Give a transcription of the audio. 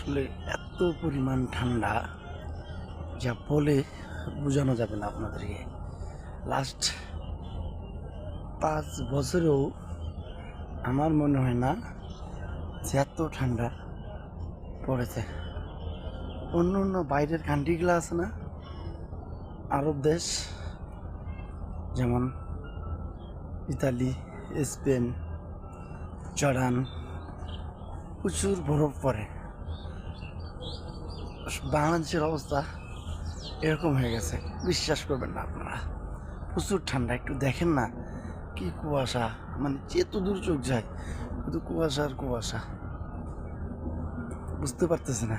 আসলে এত পরিমাণ ঠান্ডা যা বলে বোঝানো যাবে না আপনাদেরকে। লাস্ট 5 বছরেও আমার মনে হয় না যে এত ঠান্ডা পড়েছে। অন্য অন্য বাইরের কান্ট্রিগুলো আছে না, আরব দেশ, যেমন ইতালি, স্পেন, জর্ডান, প্রচুর বরফ পড়ে। বাংলাদেশের অবস্থা এরকম হয়ে গেছে, বিশ্বাস করবেন না আপনারা। প্রচুর ঠান্ডা, একটু দেখেন না কি কুয়াশা, মানে যেত দূর চোখ যায় শুধু কুয়াশা আর কুয়াশা, বুঝতে পারতেছে না।